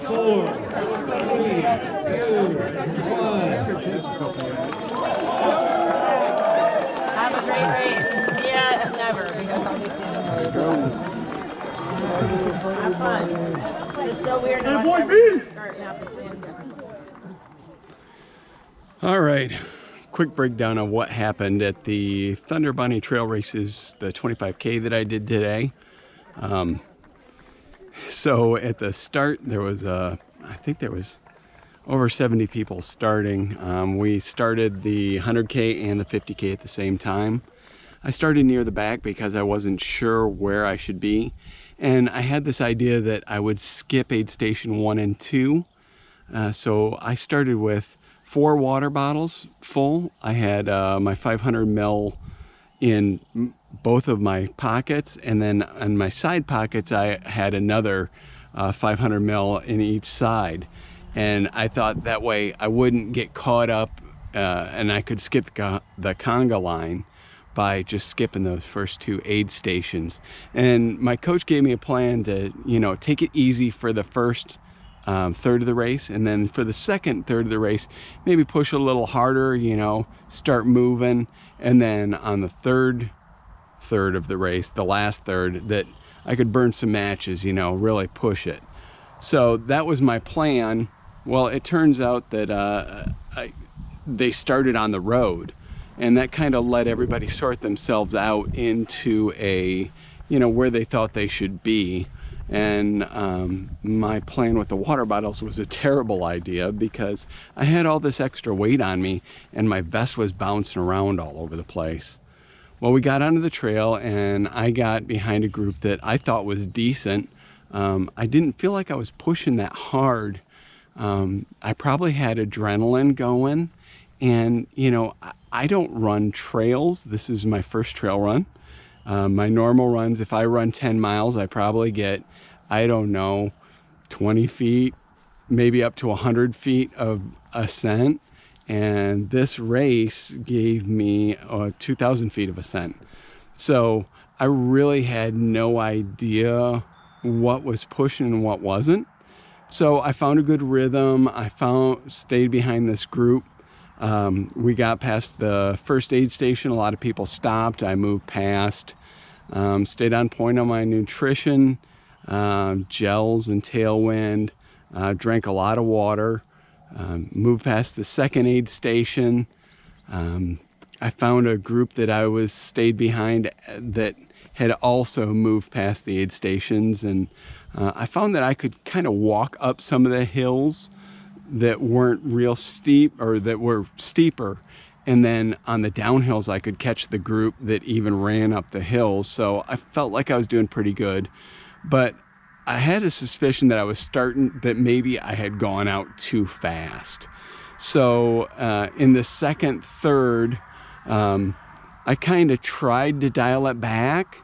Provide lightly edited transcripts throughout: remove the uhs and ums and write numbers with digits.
4, 3, 2, 1. Have a great race. Yeah, never. Have fun. It's so weird to watch everyone start now to stand there. All right, quick breakdown of what happened at the Thunderbunny trail races, the 25K that I did today. So at the start, there was I think there was over 70 people starting. We started the 100K and the 50K at the same time. I started near the back because I wasn't sure where I should be. And I had this idea that I would skip aid station 1 and 2. So I started with 4 water bottles full. I had my 500 ml in both of my pockets, and then on my side pockets I had another 500 ml in each side. And I thought that way I wouldn't get caught up and I could skip the conga line by just skipping those first 2 aid stations. And my coach gave me a plan to, you know, take it easy for the first third of the race, and then for the second third of the race, maybe push a little harder, you know, start moving, and then on the third third of the race, the last third, that I could burn some matches, you know, really push it. So that was my plan. Well, it turns out that they started on the road, and that kind of let everybody sort themselves out into a, you know, where they thought they should be. And my plan with the water bottles was a terrible idea because I had all this extra weight on me and my vest was bouncing around all over the place. Well, we got onto the trail and I got behind a group that I thought was decent. I didn't feel like I was pushing that hard. I probably had adrenaline going, and you know, I don't run trails. This is my first trail run. My normal runs, if I run 10 miles, I probably get, I don't know, 20 feet, maybe up to 100 feet of ascent. And this race gave me 2,000 feet of ascent. So I really had no idea what was pushing and what wasn't. So I found a good rhythm. Stayed behind this group. We got past the first aid station. A lot of people stopped. I moved past. Stayed on point on my nutrition, gels and Tailwind. Drank a lot of water. Moved past the second aid station. I found a group that I stayed behind that had also moved past the aid stations, and I found that I could kind of walk up some of the hills that weren't real steep, or that were steeper, and then on the downhills I could catch the group that even ran up the hills. So I felt like I was doing pretty good, but I had a suspicion that maybe I had gone out too fast. So in the second third, I kind of tried to dial it back,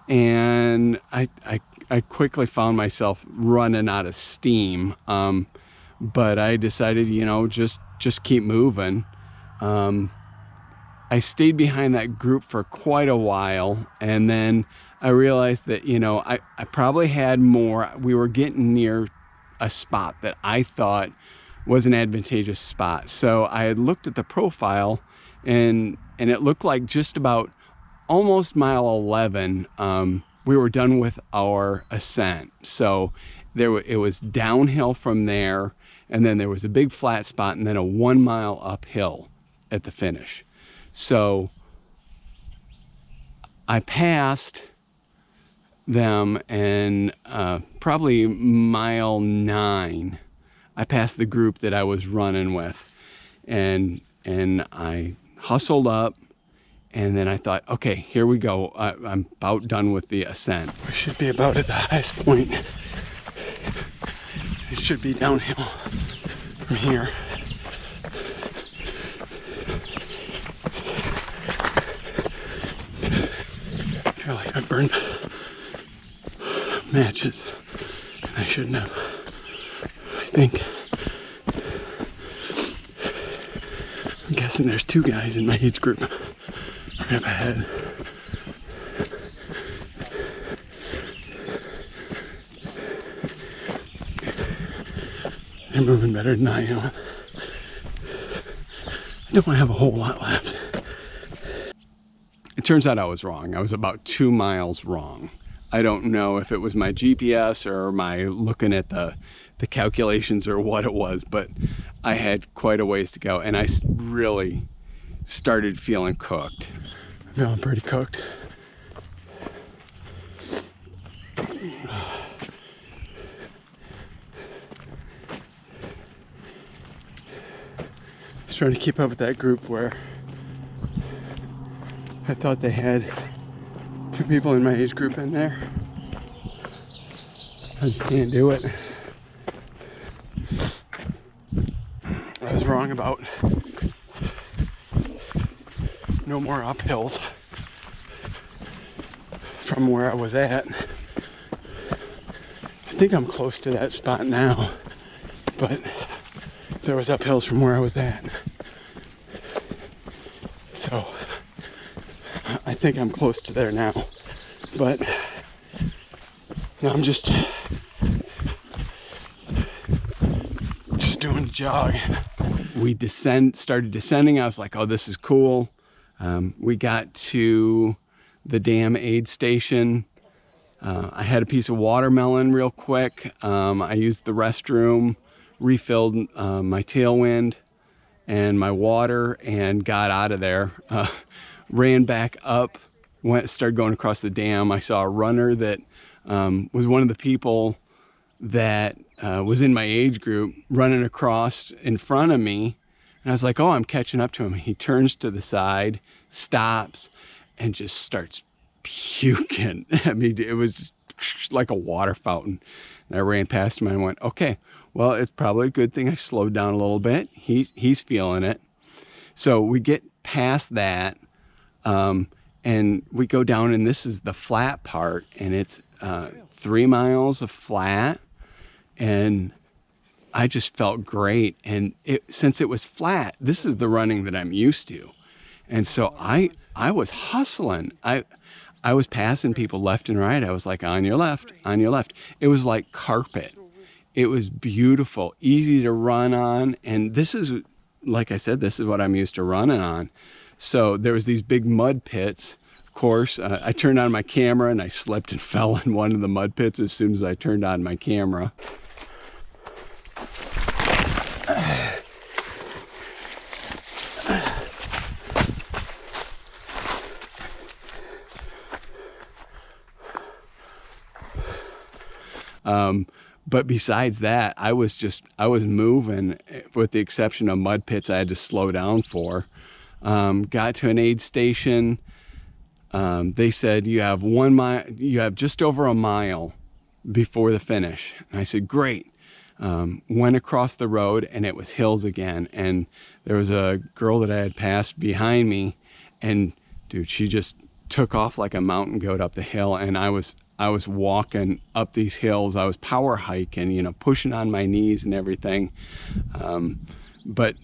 and I quickly found myself running out of steam. But I decided, you know, just keep moving. I stayed behind that group for quite a while, and then I realized that, you know, I probably had more. We were getting near a spot that I thought was an advantageous spot. So I had looked at the profile, and it looked like just about almost mile 11, we were done with our ascent. So it was downhill from there, and then there was a big flat spot, and then a 1 mile uphill at the finish. So I passed them, and probably mile 9, I passed the group that I was running with, and I hustled up, and then I thought, okay, here we go. I'm about done with the ascent. We should be about at the highest point. It should be downhill from here. I feel like I burned matches, and I shouldn't have. I think. I'm guessing there's 2 guys in my age group right up ahead. They're moving better than I am. I don't have a whole lot left. It turns out I was wrong. I was about 2 miles wrong. I don't know if it was my GPS or my looking at the calculations or what it was, but I had quite a ways to go, and I really started feeling cooked. Feeling pretty cooked. Just trying to keep up with that group where I thought they had 2 people in my age group in there. I just can't do it. I was wrong about no more uphills from where I was at. I think I'm close to that spot now, but there was uphills from where I was at. So I think I'm close to there now, but now I'm just doing a jog. We started descending. I was like, oh, this is cool. We got to the dam aid station. I had a piece of watermelon real quick. I used the restroom, refilled my tailwind and my water, and got out of there. Ran back up, started going across the dam. I saw a runner that was one of the people that was in my age group running across in front of me. And I was like, oh, I'm catching up to him. He turns to the side, stops, and just starts puking. I mean, it was like a water fountain. And I ran past him and I went, okay, well, it's probably a good thing I slowed down a little bit. He's feeling it. So we get past that, and we go down, and this is the flat part, and it's 3 miles of flat, and I just felt great. And since it was flat, this is the running that I'm used to. And so I was hustling. I was passing people left and right. I was like, on your left, on your left. It was like carpet. It was beautiful, easy to run on. And this is, like I said, this is what I'm used to running on. So there was these big mud pits. Of course, I turned on my camera and I slipped and fell in one of the mud pits as soon as I turned on my camera. But besides that, I was moving, with the exception of mud pits I had to slow down for. Got to an aid station. They said you have just over a mile before the finish. And I said, great. Went across the road, and it was hills again. And there was a girl that I had passed behind me, and dude, she just took off like a mountain goat up the hill. And I was walking up these hills. I was power hiking, pushing on my knees and everything. But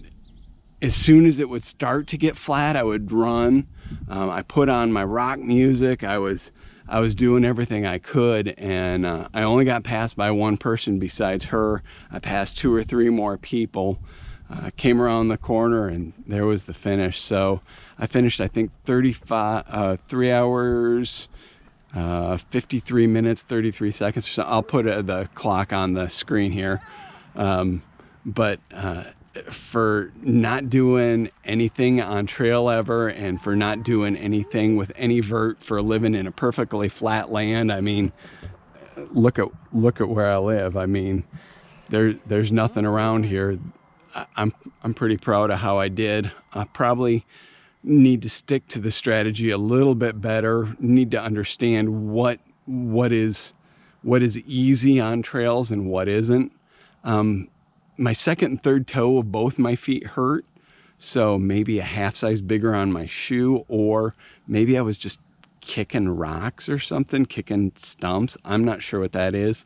as soon as it would start to get flat, I would run. I put on my rock music. I was doing everything I could, and I only got passed by one person besides her. I passed 2 or 3 more people. Came around the corner, and there was the finish. So I finished, I think, 3 hours, 53 minutes, 33 seconds. So I'll put the clock on the screen here. But for not doing anything on trail ever, and for not doing anything with any vert, for living in a perfectly flat land, I mean, look at where I live. I mean, there's nothing around here. I'm pretty proud of how I did. I probably need to stick to the strategy a little bit better. Need to understand what is easy on trails and what isn't. My second and third toe of both my feet hurt, so maybe a half size bigger on my shoe, or maybe I was just kicking rocks or something, kicking stumps. I'm not sure what that is.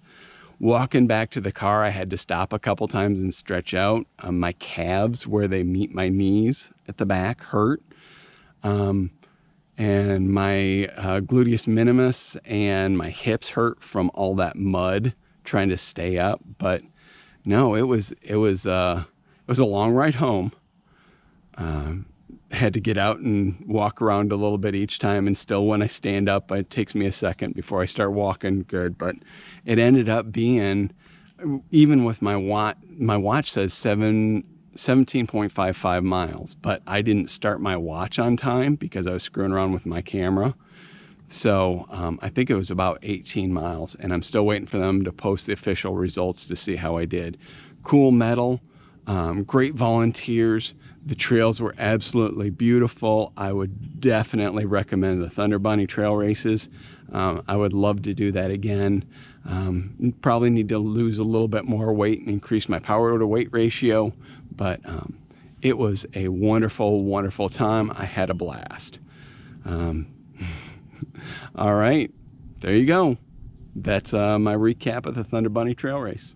Walking back to the car, I had to stop a couple times and stretch out. My calves, where they meet my knees at the back, hurt. And my gluteus minimus and my hips hurt from all that mud trying to stay up. But No, it was a long ride home. Had to get out and walk around a little bit each time, and still when I stand up, it takes me a second before I start walking good. But it ended up being, even with my watch says 17.55 miles, but I didn't start my watch on time because I was screwing around with my camera. So I think it was about 18 miles, and I'm still waiting for them to post the official results to see how I did. Cool medal, great volunteers. The trails were absolutely beautiful. I would definitely recommend the Thunderbunny trail races. I would love to do that again. Probably need to lose a little bit more weight and increase my power to weight ratio, but it was a wonderful, wonderful time. I had a blast. All right, there you go. That's my recap of the Thunderbunny trail race.